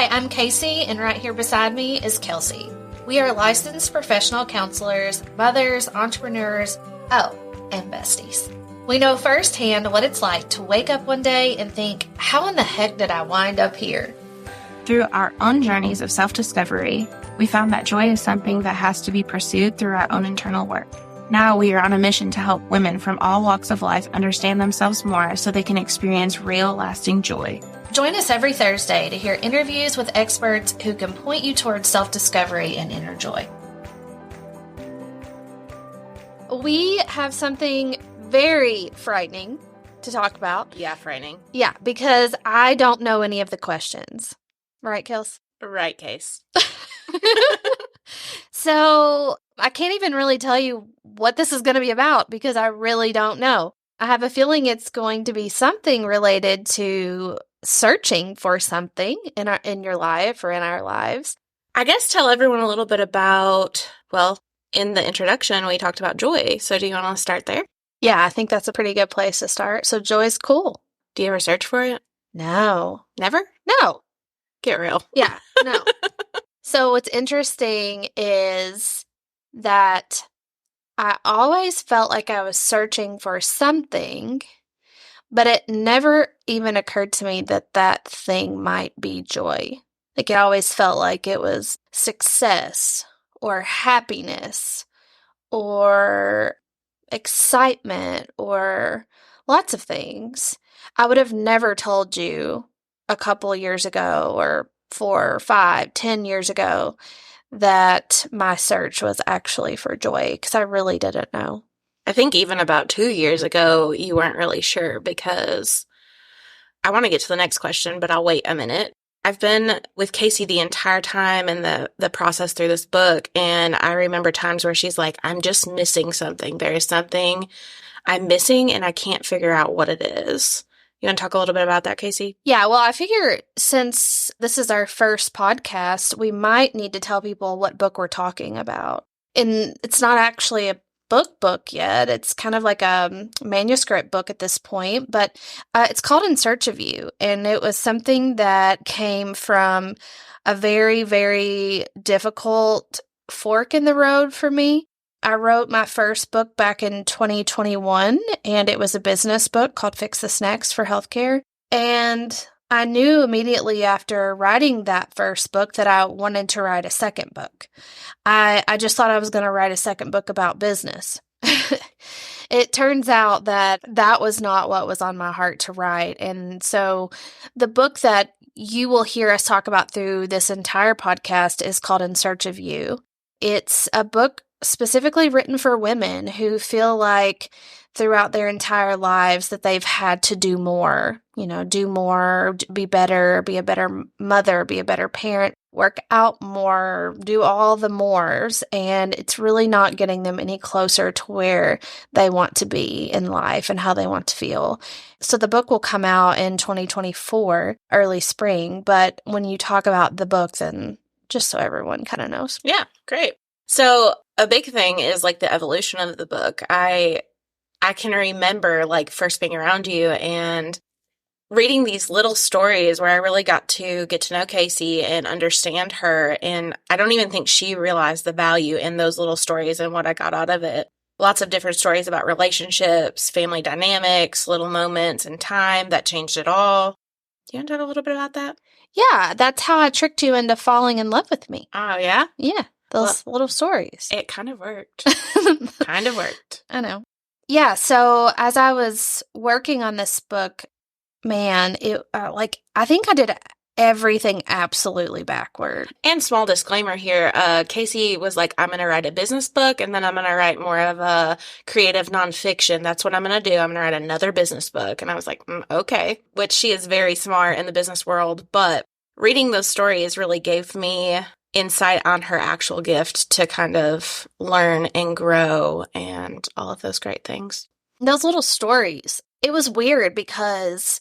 Hi, I'm Kasey, and right here beside me is Kelsey. We are licensed professional counselors, mothers, entrepreneurs, and besties. We know firsthand what it's like to wake up one day and think, how in the heck did I wind up here? Through our own journeys of self-discovery, we found that joy is something that has to be pursued through our own internal work. Now we are on a mission to help women from all walks of life understand themselves more so they can experience real, lasting joy. Join us every Thursday to hear interviews with experts who can point you towards self-discovery and inner joy. We have something very frightening to talk about. Yeah, frightening. Yeah, because I don't know any of the questions. Right, Kels? Right, Case. So I can't even really tell you what this is going to be about because I really don't know. I have a feeling it's going to be something related to searching for something in your life or in our lives. I guess tell everyone a little bit about, well, in the introduction, we talked about joy. So do you want to start there? Yeah, I think that's a pretty good place to start. So joy is cool. Do you ever search for it? No. Never? No. Get real. Yeah, no. So what's interesting is that I always felt like I was searching for something, but it never even occurred to me that that thing might be joy. Like it always felt like it was success or happiness or excitement or lots of things. I would have never told you a couple years ago or 4 or 5, 10 years ago that my search was actually for joy because I really didn't know. I think even about 2 years ago, you weren't really sure because I want to get to the next question, but I'll wait a minute. I've been with Kasey the entire time in the process through this book, and I remember times where she's like, I'm just missing something. There is something I'm missing, and I can't figure out what it is. You want to talk a little bit about that, Kasey? Yeah, well, I figure since this is our first podcast, we might need to tell people what book we're talking about. And it's not actually a book yet. It's kind of like a manuscript book at this point, but it's called In Search of You. And it was something that came from a very, very difficult fork in the road for me. I wrote my first book back in 2021, and it was a business book called Fix This Next for Healthcare. And I knew immediately after writing that first book that I wanted to write a second book. I just thought I was going to write a second book about business. It turns out that that was not what was on my heart to write. And so the book that you will hear us talk about through this entire podcast is called In Search of You. It's a book specifically written for women who feel like throughout their entire lives that they've had to do more, do more, be better, be a better mother, be a better parent, work out more, do all the mores. And it's really not getting them any closer to where they want to be in life and how they want to feel. So the book will come out in 2024, early spring. But when you talk about the book, then just so everyone kind of knows. Yeah, great. So a big thing is like the evolution of the book. I can remember like first being around you and reading these little stories where I really got to get to know Kasey and understand her. And I don't even think she realized the value in those little stories and what I got out of it. Lots of different stories about relationships, family dynamics, little moments in time that changed it all. Do you want to talk a little bit about that? Yeah, that's how I tricked you into falling in love with me. Oh, yeah? Yeah, those little stories. It kind of worked. Kind of worked. I know. Yeah, so as I was working on this book, man, I think I did everything absolutely backward. And small disclaimer here, Kasey was like, I'm going to write a business book, and then I'm going to write more of a creative nonfiction. That's what I'm going to do. I'm going to write another business book. And I was like, okay, which she is very smart in the business world. But reading those stories really gave me insight on her actual gift to kind of learn and grow and all of those great things. Those little stories, it was weird because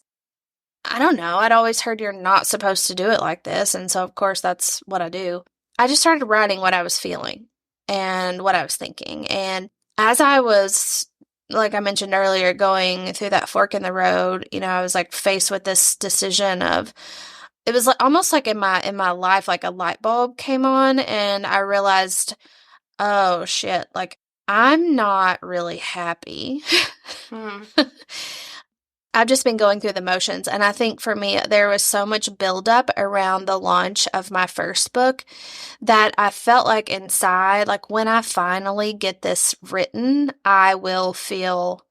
I don't know. I'd always heard you're not supposed to do it like this. And so, of course, that's what I do. I just started writing what I was feeling and what I was thinking. And as I was, like I mentioned earlier, going through that fork in the road, I was like faced with this decision of, it was like almost like in my life, like a light bulb came on, and I realized, oh shit, like I'm not really happy. Hmm. I've just been going through the motions. And I think for me, there was so much buildup around the launch of my first book that I felt like inside, like when I finally get this written, I will feel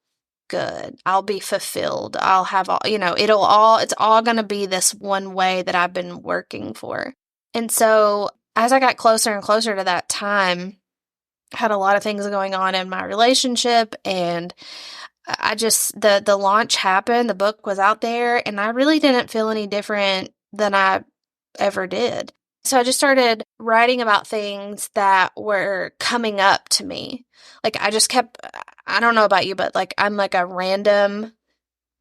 good. I'll be fulfilled. I'll have all, it's all going to be this one way that I've been working for. And so as I got closer and closer to that time, I had a lot of things going on in my relationship, and I just, the launch happened, the book was out there, and I really didn't feel any different than I ever did. So I just started writing about things that were coming up to me. Like I just kept, I don't know about you, but like I'm like a random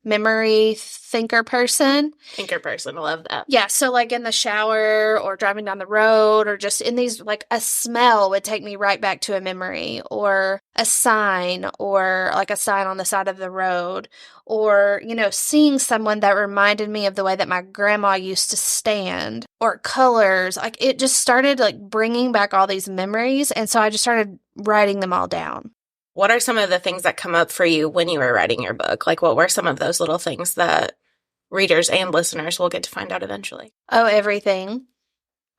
memory thinker person. Thinker person. I love that. Yeah. So like in the shower or driving down the road or just in these, like a smell would take me right back to a memory, or a sign, or like a sign on the side of the road, or, seeing someone that reminded me of the way that my grandma used to stand, or colors. Like it just started like bringing back all these memories. And so I just started writing them all down. What are some of the things that come up for you when you were writing your book? Like, what were some of those little things that readers and listeners will get to find out eventually? Oh, everything.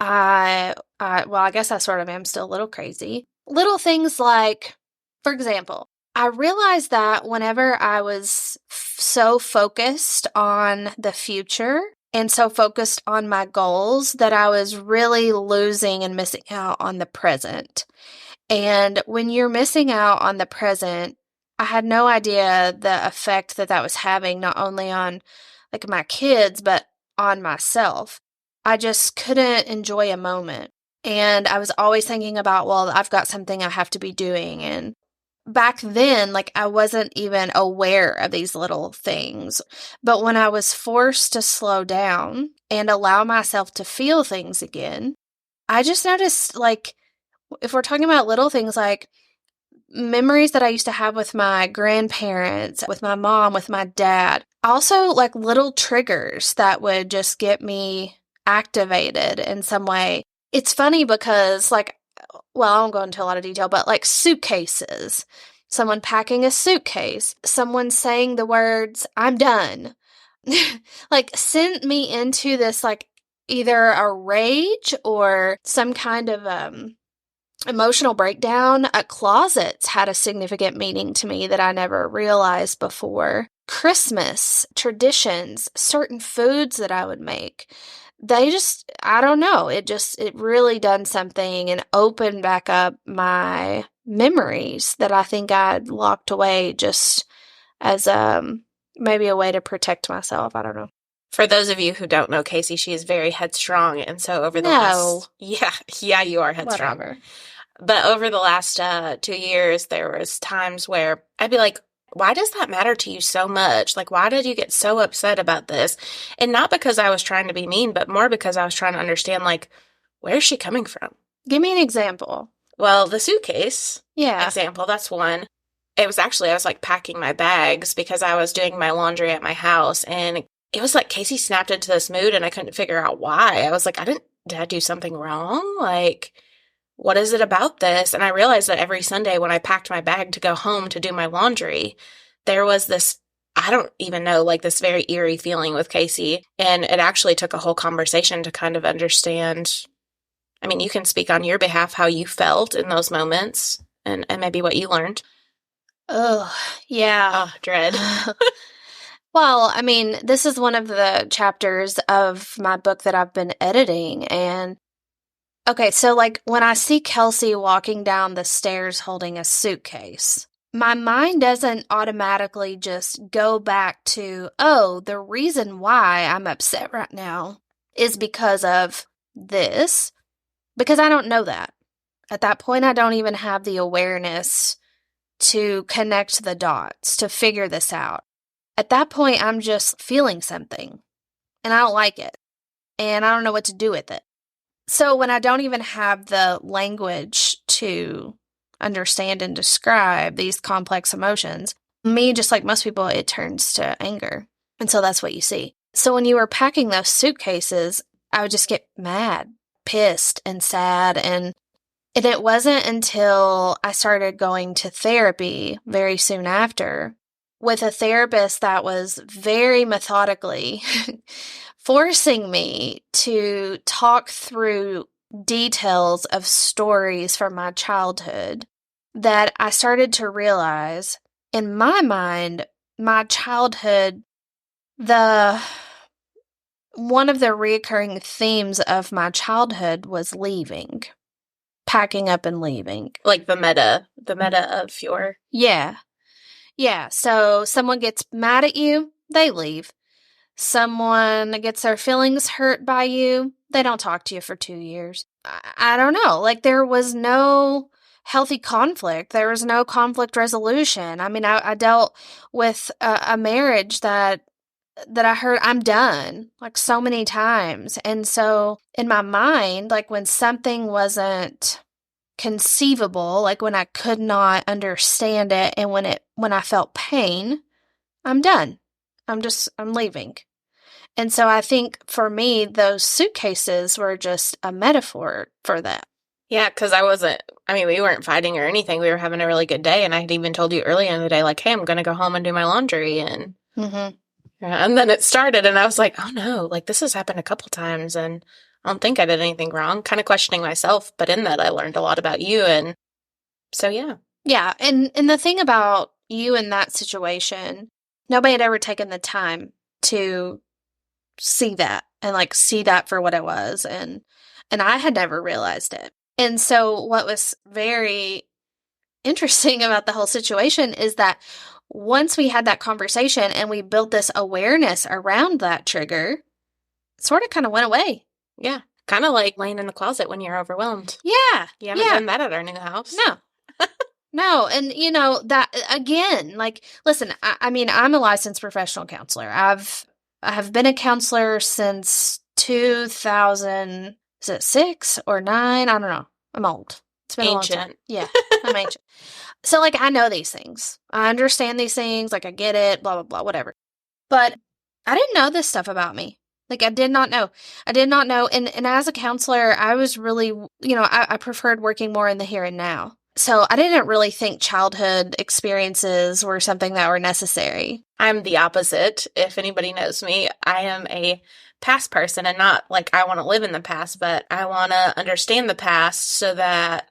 Well, I guess I sort of am still a little crazy. Little things like, for example, I realized that whenever I was so focused on the future and so focused on my goals, that I was really losing and missing out on the present. And when you're missing out on the present, I had no idea the effect that was having, not only on like my kids, but on myself. I just couldn't enjoy a moment. And I was always thinking about, well, I've got something I have to be doing. And back then, like I wasn't even aware of these little things. But when I was forced to slow down and allow myself to feel things again, I just noticed, like, if we're talking about little things like memories that I used to have with my grandparents, with my mom, with my dad, also like little triggers that would just get me activated in some way. It's funny because I won't go into a lot of detail, but like suitcases, someone packing a suitcase, someone saying the words, "I'm done," like sent me into this like either a rage or some kind of emotional breakdown. Closets had a significant meaning to me that I never realized before. Christmas, traditions, certain foods that I would make. They just, I don't know, it really done something and opened back up my memories that I think I'd locked away just as maybe a way to protect myself. I don't know. For those of you who don't know Kasey, she is very headstrong. And so over the yeah, you are headstrong. Whatever. But over the last 2 years, there was times where I'd be like, why does that matter to you so much? Like, why did you get so upset about this? And not because I was trying to be mean, but more because I was trying to understand, like, where's she coming from? Give me an example. Well, the suitcase example, that's one. It was actually, I was like packing my bags because I was doing my laundry at my house. And it was like Kasey snapped into this mood and I couldn't figure out why. I was like, did I do something wrong? Like, what is it about this? And I realized that every Sunday when I packed my bag to go home to do my laundry, there was this, I don't even know, like this very eerie feeling with Kasey. And it actually took a whole conversation to kind of understand. I mean, you can speak on your behalf how you felt in those moments and maybe what you learned. Oh, yeah. Oh, dread. Well, I mean, this is one of the chapters of my book that I've been editing. And okay, so like when I see Kelsey walking down the stairs holding a suitcase, my mind doesn't automatically just go back to, oh, the reason why I'm upset right now is because of this, because I don't know that. At that point, I don't even have the awareness to connect the dots, to figure this out. At that point, I'm just feeling something, and I don't like it, and I don't know what to do with it. So when I don't even have the language to understand and describe these complex emotions, me, just like most people, it turns to anger. And so that's what you see. So when you were packing those suitcases, I would just get mad, pissed, and sad. And it wasn't until I started going to therapy very soon after with a therapist that was very methodically forcing me to talk through details of stories from my childhood that I started to realize in my mind, my childhood, one of the reoccurring themes of my childhood was leaving, packing up and leaving. Like the meta of your... Yeah. Yeah. So someone gets mad at you, they leave. Someone gets their feelings hurt by you, they don't talk to you for 2 years. I don't know. Like, there was no healthy conflict. There was no conflict resolution. I mean, I dealt with a marriage that I heard I'm done like so many times. And so in my mind, like when something wasn't conceivable, like when I could not understand it and when I felt pain, I'm done. I'm leaving. And so I think for me, those suitcases were just a metaphor for that. Yeah, because we weren't fighting or anything. We were having a really good day. And I had even told you earlier in the day, like, hey, I'm going to go home and do my laundry. And and then it started and I was like, oh no, like this has happened a couple times and I don't think I did anything wrong. Kind of questioning myself. But in that, I learned a lot about you. And so, yeah. Yeah. And the thing about you in that situation, nobody had ever taken the time to see that and like see that for what it was. And I had never realized it. And so what was very interesting about the whole situation is that once we had that conversation and we built this awareness around that trigger, it sort of kind of went away. Yeah. Kind of like laying in the closet when you're overwhelmed. Yeah. You haven't done that at our new house. No. No. And that again, like, listen, I mean, I'm a licensed professional counselor. I have been a counselor since 2000, is it 6 or 9? I don't know. I'm old. It's been ancient. A long time. Yeah, I'm ancient. So, like, I know these things. I understand these things. Like, I get it, blah, blah, blah, whatever. But I didn't know this stuff about me. Like, I did not know. And as a counselor, I was really, I preferred working more in the here and now. So I didn't really think childhood experiences were something that were necessary. I'm the opposite. If anybody knows me, I am a past person and not like I want to live in the past, but I want to understand the past so that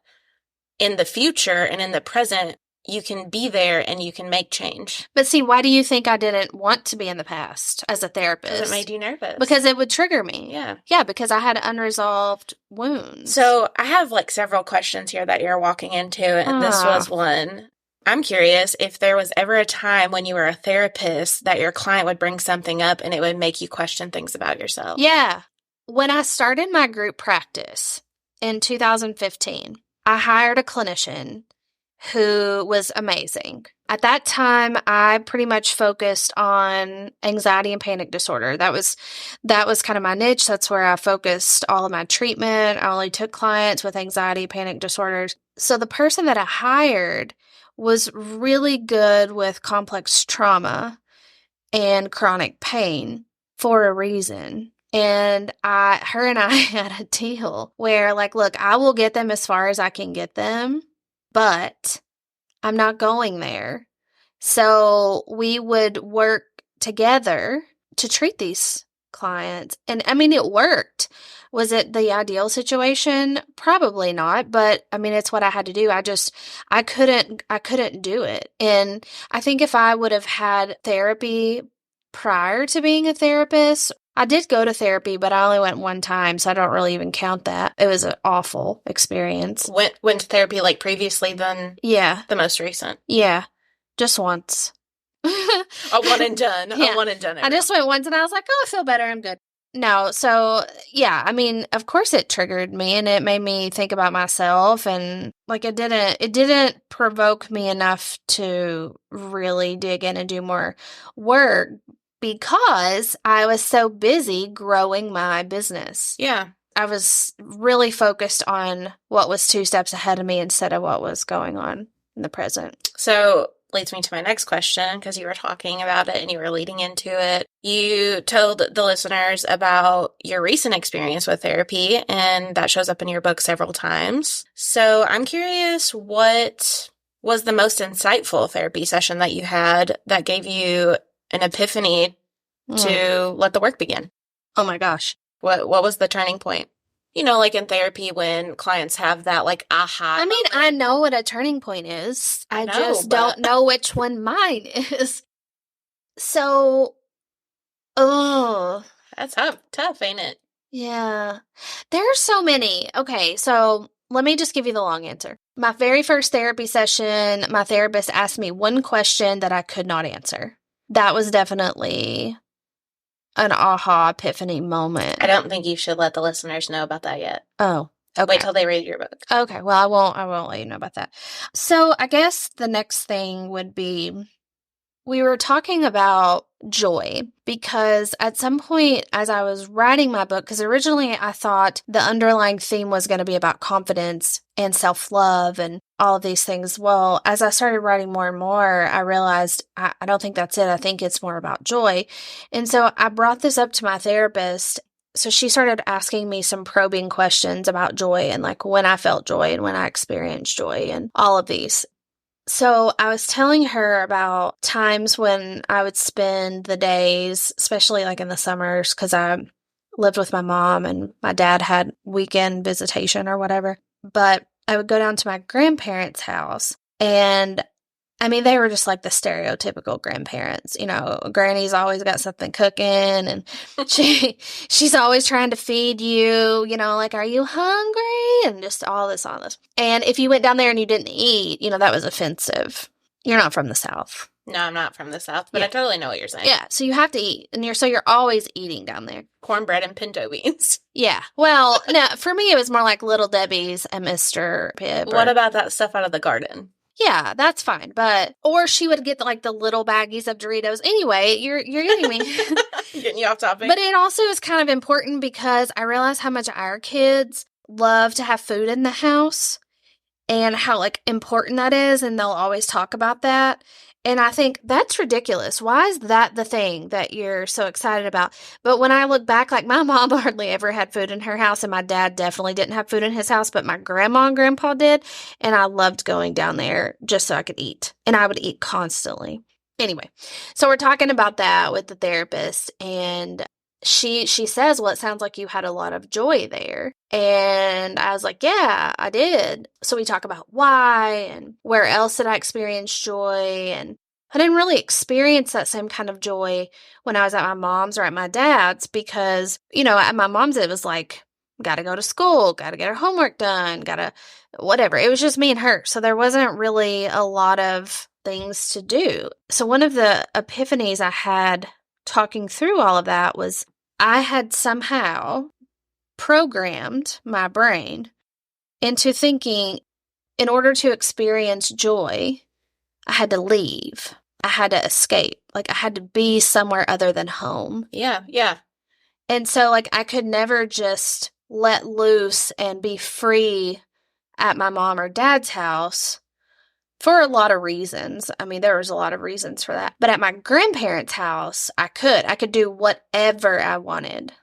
in the future and in the present, you can be there and you can make change. But see, why do you think I didn't want to be in the past as a therapist? Because it made you nervous. Because it would trigger me. Yeah. Yeah, because I had unresolved wounds. So I have like several questions here that you're walking into, and this was one. I'm curious if there was ever a time when you were a therapist that your client would bring something up and it would make you question things about yourself. Yeah. When I started my group practice in 2015, I hired a clinician who was amazing. At that time, I pretty much focused on anxiety and panic disorder. That was kind of my niche. That's where I focused all of my treatment. I only took clients with anxiety, panic disorders. So the person that I hired was really good with complex trauma and chronic pain for a reason. And her and I had a deal where, like, look, I will get them as far as I can get them, but I'm not going there. So we would work together to treat these clients. And I mean, it worked. Was it the ideal situation? Probably not. But I mean, it's what I had to do. I couldn't do it. And I think if I would have had therapy prior to being a therapist, I did go to therapy, but I only went one time, so I don't really even count that. It was an awful experience. Went to therapy like previously than the most recent? Yeah, just once. A one and done. Yeah. A one and done. I just went once and I was like, oh, I feel better. I'm good. No, so yeah, I mean, of course it triggered me and it made me think about myself, and like it didn't provoke me enough to really dig in and do more work, because I was so busy growing my business. Yeah. I was really focused on what was 2 steps ahead of me instead of what was going on in the present. So leads me to my next question, because you were talking about it and you were leading into it. You told the listeners about your recent experience with therapy, and that shows up in your book several times. So I'm curious, what was the most insightful therapy session that you had that gave you an epiphany to let the work begin? Oh my gosh. What was the turning point? You know, like in therapy when clients have that like aha. I mean, I know what a turning point is. I just don't know which one mine is. So, that's tough, ain't it? Yeah. There's so many. Okay, so let me just give you the long answer. My very first therapy session, my therapist asked me one question that I could not answer. That was definitely an aha epiphany moment. I don't think you should let the listeners know about that yet. Oh, okay. Wait till they read your book. Okay, well, I won't let you know about that. So I guess the next thing would be, we were talking about joy, because at some point as I was writing my book, because originally I thought the underlying theme was going to be about confidence and self-love and all of these things. Well, as I started writing more and more, I realized I don't think that's it. I think it's more about joy. And so I brought this up to my therapist. So she started asking me some probing questions about joy and like when I felt joy and when I experienced joy and all of these. So I was telling her about times when I would spend the days, especially like in the summers, because I lived with my mom and my dad had weekend visitation or whatever. But I would go down to my grandparents' house, and I mean, they were just like the stereotypical grandparents. You know, Granny's always got something cooking, and she's always trying to feed you, you know, like, are you hungry? And just all this. And if you went down there and you didn't eat, you know, that was offensive. You're not from the South. No, I'm not from the South, but yeah. I totally know what you're saying. Yeah, so you have to eat, and you're always eating down there. Cornbread and pinto beans. Yeah, well, no, for me it was more like Little Debbie's and Mr. Pibb. What about that stuff out of the garden? Yeah, that's fine. Or she would get like the little baggies of Doritos. Anyway, you're getting me. Getting you off topic. But it also is kind of important because I realize how much our kids love to have food in the house and how like important that is. And they'll always talk about that. And I think that's ridiculous. Why is that the thing that you're so excited about? But when I look back, like my mom hardly ever had food in her house, and my dad definitely didn't have food in his house, but my grandma and grandpa did. And I loved going down there just so I could eat. And I would eat constantly. Anyway, so we're talking about that with the therapist, and she says, well, it sounds like you had a lot of joy there. And I was like, yeah, I did. So we talk about why and where else did I experience joy. And I didn't really experience that same kind of joy when I was at my mom's or at my dad's, because, you know, at my mom's, it was like, got to go to school, got to get her homework done, got to whatever. It was just me and her. So there wasn't really a lot of things to do. So one of the epiphanies I had talking through all of that was I had somehow programmed my brain into thinking in order to experience joy, I had to leave. I had to escape. Like I had to be somewhere other than home. Yeah, yeah. And so like I could never just let loose and be free at my mom or dad's house. For a lot of reasons. I mean, there was a lot of reasons for that. But at my grandparents' house, I could do whatever I wanted.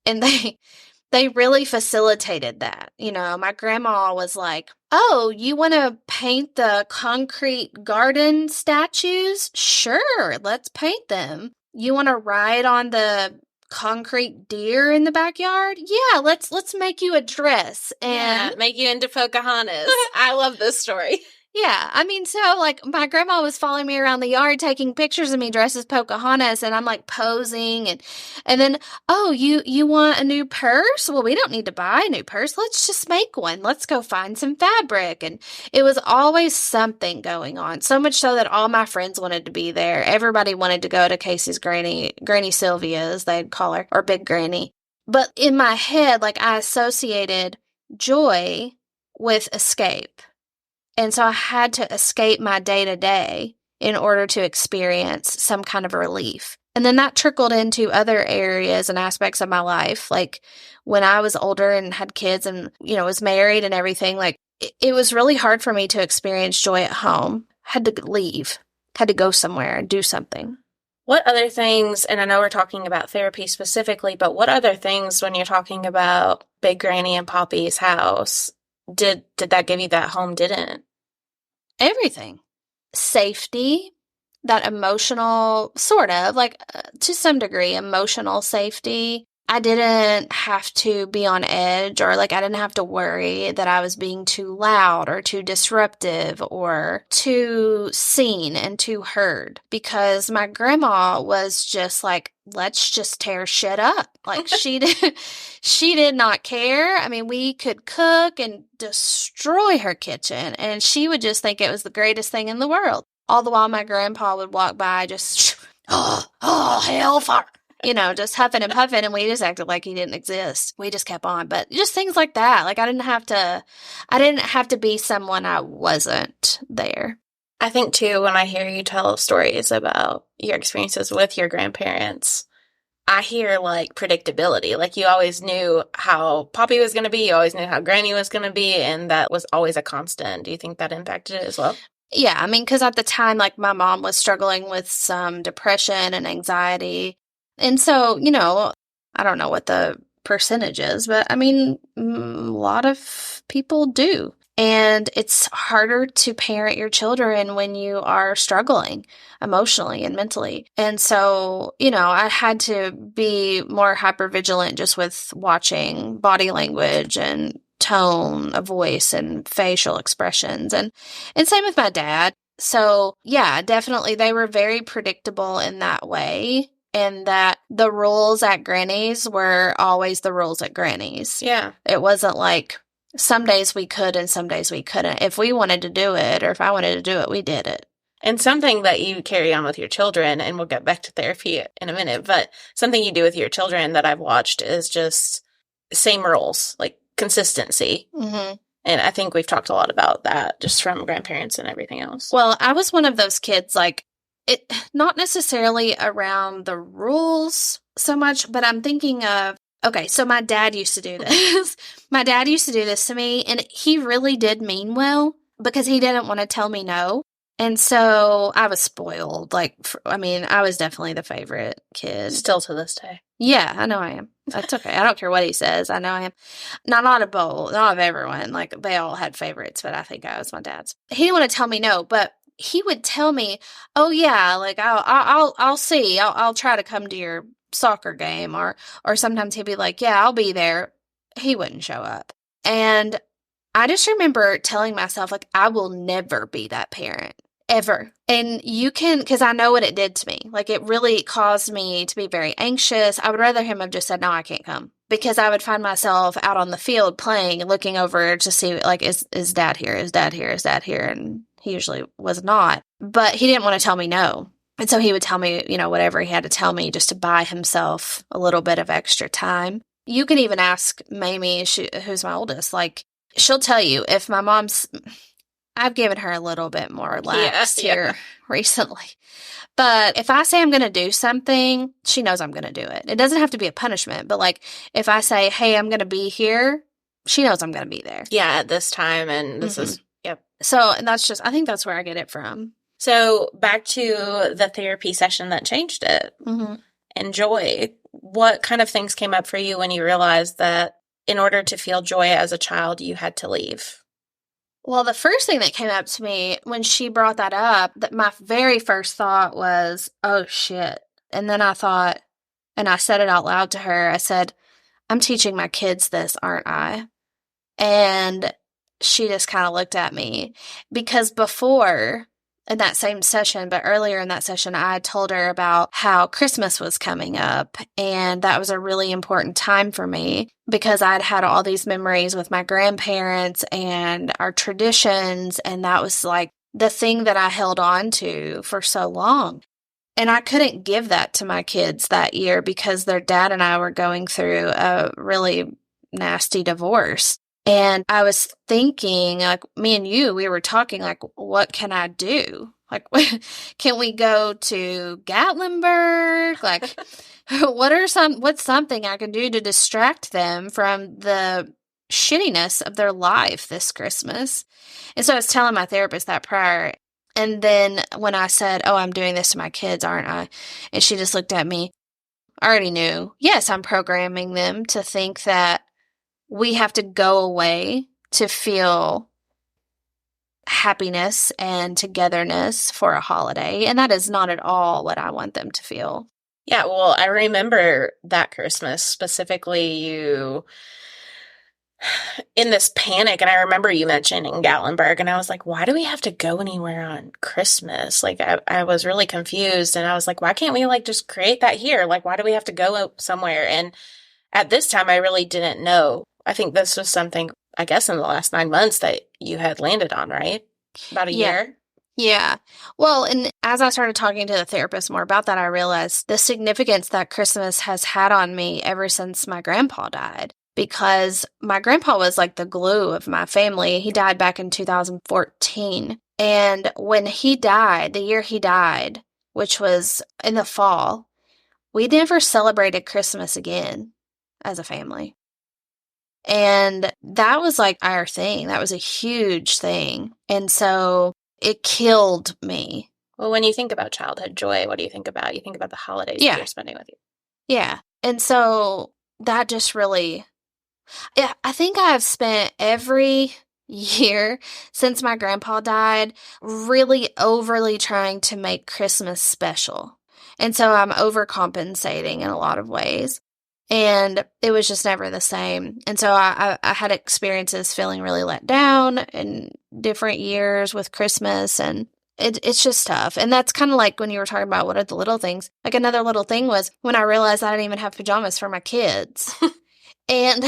And they really facilitated that. You know, my grandma was like, oh, you want to paint the concrete garden statues? Sure, let's paint them. You want to ride on the concrete deer in the backyard? Yeah, let's make you a dress and make you into Pocahontas. I love this story. Yeah, I mean, so, like, my grandma was following me around the yard taking pictures of me dressed as Pocahontas, and I'm, like, posing, and then, oh, you want a new purse? Well, we don't need to buy a new purse. Let's just make one. Let's go find some fabric, and it was always something going on, so much so that all my friends wanted to be there. Everybody wanted to go to Casey's Granny Sylvia, as they'd call her, or Big Granny. But in my head, like, I associated joy with escape. And so I had to escape my day-to-day in order to experience some kind of relief. And then that trickled into other areas and aspects of my life. Like when I was older and had kids and, you know, was married and everything, like it was really hard for me to experience joy at home. I had to leave. had to go somewhere and do something. What other things, and I know we're talking about therapy specifically, but what other things when you're talking about Big Granny and Poppy's house, did that give you that home didn't? Everything. Safety, that emotional, sort of, like to some degree, emotional safety. I didn't have to be on edge, or like I didn't have to worry that I was being too loud or too disruptive or too seen and too heard, because my grandma was just like, let's just tear shit up. Like she did not care. I mean, we could cook and destroy her kitchen and she would just think it was the greatest thing in the world. All the while my grandpa would walk by just, oh, hellfire. Just huffing and puffing, and we just acted like he didn't exist. We just kept on. But just things like that. Like I didn't have to be someone I wasn't there. I think too, when I hear you tell stories about your experiences with your grandparents, I hear like predictability. Like you always knew how Poppy was going to be. You always knew how Granny was going to be. And that was always a constant. Do you think that impacted it as well? Yeah. I mean, because at the time, like my mom was struggling with some depression and anxiety. And so, I don't know what the percentage is, but I mean, a lot of people do. And it's harder to parent your children when you are struggling emotionally and mentally. And so, I had to be more hypervigilant just with watching body language and tone of voice and facial expressions. And same with my dad. So yeah, definitely they were very predictable in that way. And that the rules at Granny's were always the rules at Granny's. Yeah. It wasn't like some days we could and some days we couldn't. If we wanted to do it or if I wanted to do it, we did it. And something that you carry on with your children, and we'll get back to therapy in a minute, but something you do with your children that I've watched is just same rules, like consistency. Mm-hmm. And I think we've talked a lot about that just from grandparents and everything else. Well, I was one of those kids, like, it not necessarily around the rules so much, but I'm thinking of, okay, so my dad used to do this. My dad used to do this to me, and he really did mean well because he didn't want to tell me no. And so I was spoiled. Like, I was definitely the favorite kid. Still to this day. Yeah, I know I am. That's okay. I don't care what he says. I know I am. Not of everyone. Like, they all had favorites, but I think I was my dad's. He didn't want to tell me no, but he would tell me, "Oh yeah, like I'll see. I'll try to come to your soccer game," or sometimes he'd be like, "Yeah, I'll be there." He wouldn't show up, and I just remember telling myself, like, I will never be that parent ever. And because I know what it did to me. Like, it really caused me to be very anxious. I would rather him have just said, "No, I can't come," because I would find myself out on the field playing and looking over to see, like, is dad here? Is dad here? Is dad here? And he usually was not, but he didn't want to tell me no. And so he would tell me, whatever he had to tell me just to buy himself a little bit of extra time. You can even ask Mamie, who's my oldest, like, she'll tell you if my mom's, I've given her a little bit more lax here recently. But if I say I'm going to do something, she knows I'm going to do it. It doesn't have to be a punishment, but like if I say, "Hey, I'm going to be here," she knows I'm going to be there. Yeah, at this time, and this is, yep. So that's just, I think that's where I get it from. So back to the therapy session that changed it. Mm-hmm. And joy. What kind of things came up for you when you realized that in order to feel joy as a child, you had to leave? Well, the first thing that came up to me when she brought that up, that my very first thought was, "Oh shit." And then I thought, and I said it out loud to her, I said, "I'm teaching my kids this, aren't I?" And she just kind of looked at me, because before, in that same session, but earlier in that session, I told her about how Christmas was coming up, and that was a really important time for me because I'd had all these memories with my grandparents and our traditions, and that was like the thing that I held on to for so long. And I couldn't give that to my kids that year because their dad and I were going through a really nasty divorce. And I was thinking, like, me and you, we were talking, like, what can I do? Like, can we go to Gatlinburg? Like, what's something I can do to distract them from the shittiness of their life this Christmas? And so I was telling my therapist that prior, And then when I said, oh, I'm doing this to my kids, aren't I? And she just looked at me. I already knew. Yes, I'm programming them to think that we have to go away to feel happiness and togetherness for a holiday. And that is not at all what I want them to feel. Yeah, well, I remember that Christmas specifically, you in this panic, and I remember you mentioning Gatlinburg, and I was like, why do we have to go anywhere on Christmas? Like, I was really confused, and I was like, why can't we, like, just create that here? Like, why do we have to go somewhere? And at this time, I really didn't know. I think this was something, I guess, in the last 9 months that you had landed on, right? About a year? Yeah. Well, and as I started talking to the therapist more about that, I realized the significance that Christmas has had on me ever since my grandpa died. Because my grandpa was like the glue of my family. He died back in 2014. And when he died, the year he died, which was in the fall, we never celebrated Christmas again as a family. And that was like our thing. That was a huge thing. And so it killed me. Well, when you think about childhood joy, what do you think about? You think about the holidays that you're spending with you. Yeah. And so that just really... Yeah, I think I've spent every year since my grandpa died really overly trying to make Christmas special. And so I'm overcompensating in a lot of ways. And it was just never the same. And so I had experiences feeling really let down in different years with Christmas. And it's just tough. And that's kind of like when you were talking about what are the little things. Like another little thing was when I realized I didn't even have pajamas for my kids. And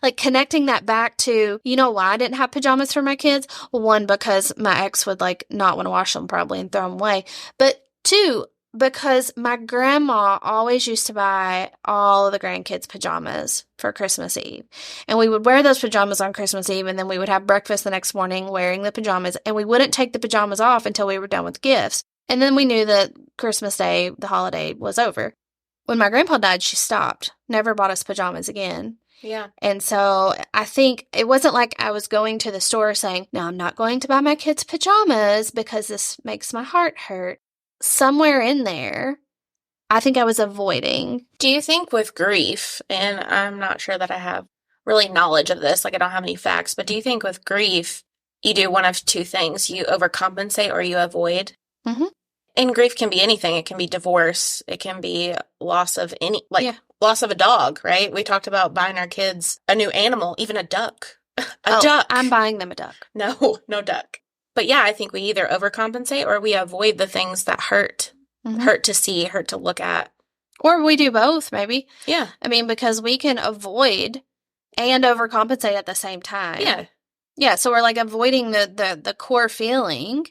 like connecting that back to, you know why I didn't have pajamas for my kids? Well, one, because my ex would like not want to wash them probably and throw them away. But two, because my grandma always used to buy all of the grandkids pajamas for Christmas Eve. And we would wear those pajamas on Christmas Eve, and then we would have breakfast the next morning wearing the pajamas, and we wouldn't take the pajamas off until we were done with gifts. And then we knew that Christmas Day, the holiday, was over. When my grandpa died, she stopped, never bought us pajamas again. Yeah. And so I think it wasn't like I was going to the store saying, no, I'm not going to buy my kids pajamas because this makes my heart hurt. Somewhere in there, I think I was avoiding. Do you think with grief, and I'm not sure that I have really knowledge of this, like I don't have any facts, but do you think with grief, you do one of two things? You overcompensate or you avoid? Mm-hmm. And grief can be anything. It can be divorce. It can be loss of loss of a dog, right? We talked about buying our kids a new animal, even a duck. Duck. I'm buying them a duck. No duck. But yeah, I think we either overcompensate or we avoid the things that hurt. Mm-hmm. Hurt to see, hurt to look at. Or we do both, maybe. Yeah. I mean, because we can avoid and overcompensate at the same time. Yeah. Yeah, so we're like avoiding the core feeling,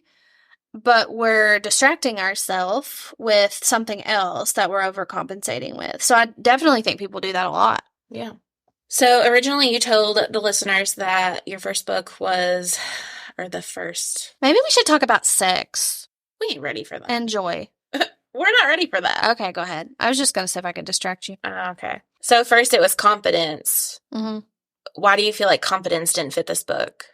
but we're distracting ourselves with something else that we're overcompensating with. So I definitely think people do that a lot. Yeah. So originally you told the listeners that your first book was, or the first... Maybe we should talk about sex. We ain't ready for that. And joy. We're not ready for that. Okay, go ahead. I was just going to see if I could distract you. Okay. So first it was confidence. Mm-hmm. Why do you feel like confidence didn't fit this book?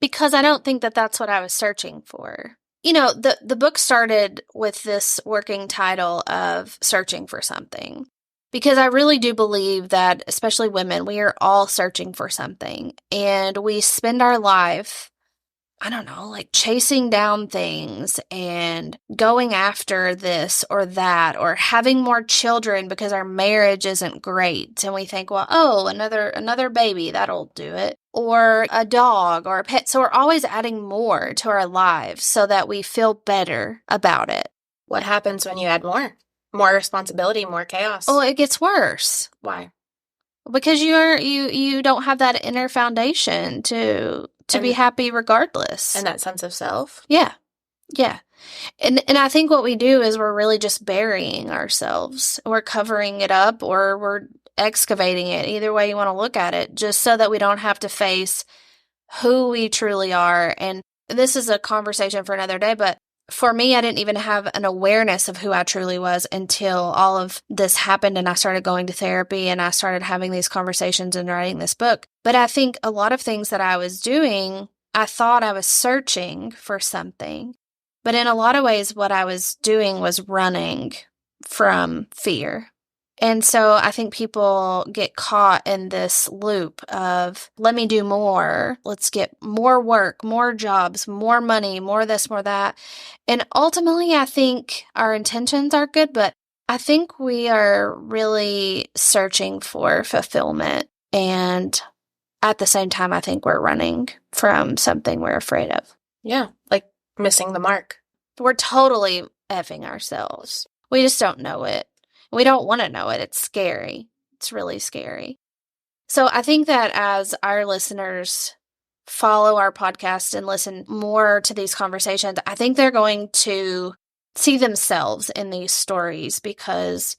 Because I don't think that that's what I was searching for. You know, the book started with this working title of searching for something. Because I really do believe that, especially women, we are all searching for something. And we spend our life, I don't know, like chasing down things and going after this or that, or having more children because our marriage isn't great. And we think, well, oh, another baby, that'll do it. Or a dog or a pet. So we're always adding more to our lives so that we feel better about it. What happens when you add more? More responsibility, more chaos. Oh, it gets worse. Why? Because you don't have that inner foundation to be happy regardless. And that sense of self? Yeah. Yeah. And I think what we do is we're really just burying ourselves. We're covering it up or we're excavating it, either way you want to look at it, just so that we don't have to face who we truly are. And this is a conversation for another day, but for me, I didn't even have an awareness of who I truly was until all of this happened and I started going to therapy and I started having these conversations and writing this book. But I think a lot of things that I was doing, I thought I was searching for something, But in a lot of ways, what I was doing was running from fear. And so I think people get caught in this loop of, let me do more. Let's get more work, more jobs, more money, more this, more that. And ultimately, I think our intentions are good, but I think we are really searching for fulfillment. And at the same time, I think we're running from something we're afraid of. Yeah, like missing the mark. We're totally effing ourselves. We just don't know it. We don't want to know it. It's scary. It's really scary. So I think that as our listeners follow our podcast and listen more to these conversations, I think they're going to see themselves in these stories, because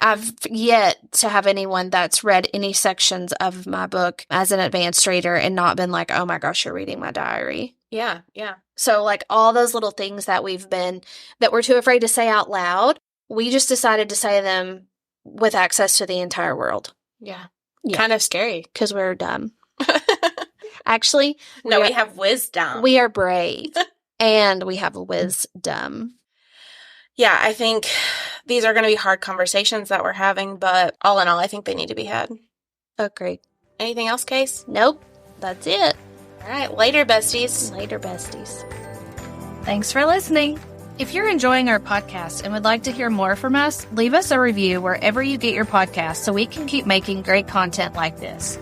I've yet to have anyone that's read any sections of my book as an advanced reader and not been like, oh my gosh, you're reading my diary. Yeah, yeah. So like all those little things that that we're too afraid to say out loud, we just decided to say them with access to the entire world. Yeah. Kind of scary. Because we're dumb. Actually, we have wisdom. We are brave. And we have wisdom. Yeah, I think these are going to be hard conversations that we're having, but all in all, I think they need to be had. Agreed. Anything else, Case? Nope. That's it. All right. Later, besties. Later, besties. Thanks for listening. If you're enjoying our podcast and would like to hear more from us, leave us a review wherever you get your podcast so we can keep making great content like this.